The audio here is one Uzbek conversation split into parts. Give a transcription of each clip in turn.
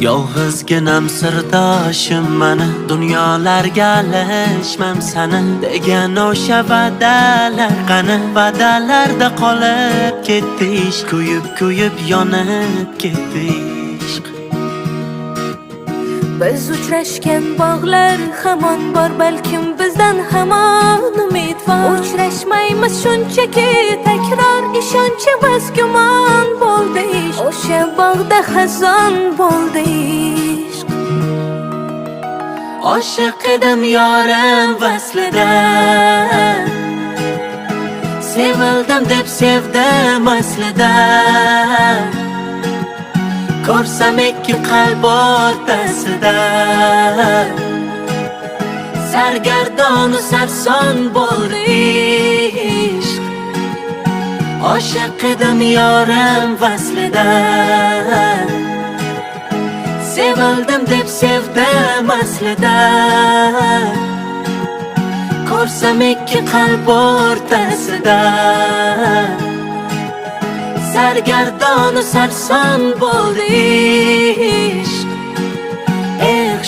Yolg'izginam sirdoshim mani, dunyolarga alishmam sani degan o'sha va'dalar qani? Va'dalarda qolib ketdi ishq, kuyib yonib ketdi ishq. Biz uchrashgan bog'lar hamon bor, balkim bizdan hamon umid bor. Uchrashmaymiz shunchaki takror, ishonchimiz gumon bo'ldi ishq. O'sha bog'da xazon bo'ldi ishq. Oshiq edim yorim vaslida, sevildim deb sevdim aslida. Ko'rsam ikki qalb o'rtasida, sargardonu sarson bo'ldi ishq. Oshiq edim yorim vaslida, sevildim deb sevdim aslida. Ko'rsam ikki qalb o'rtasida, sargardonu sarson bo'ldi ishq.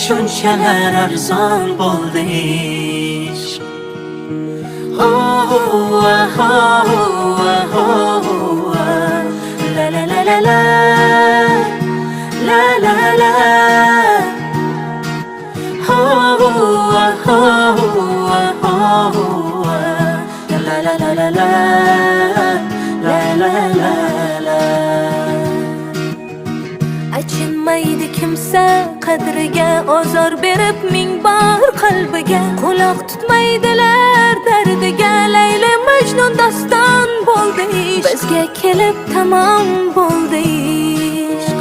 Shunchalar arzon bo'ldi ishq. La la la la la, la la la. La la la la la, la la la la. Achinmaydi kimsa qadriga, ozor berib ming bor qalbiga. Quloq tutmaydilar dardiga, Layli Majnun doston bo'ldi ishq. Bizga kelib tamom bo'ldi ishq.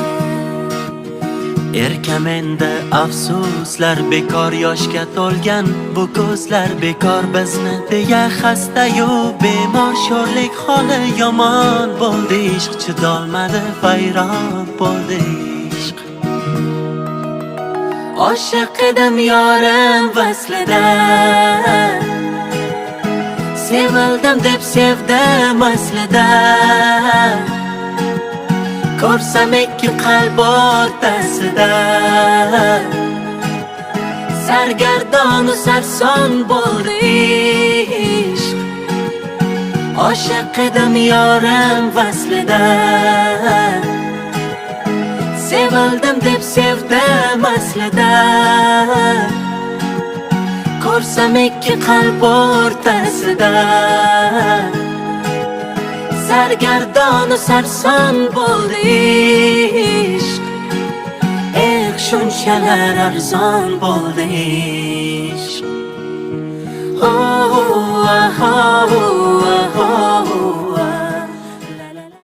Erkam endi afsuslar bekor, yoshga to'lgan bu ko'zlar bekor. Bizni deya xasta-yu bemor, sho'rlik holi yomon bo'ldi ishq. Chidolmadi vayron bo'ldi ishq. Oshiq edim yorim vaslida, sevildim deb sevdim aslida. Ko'rsam ikki qalb o'rtasida, sargardonu sarson bo'ldi ishq. Oshiq edim yorim vaslida, sevildim deb sevdim aslida. Ko'rsam ikki qalb o'rtasida, sargardonu sarson bo'ldi ishq. Shunchalar arzon bo'ldi ishq.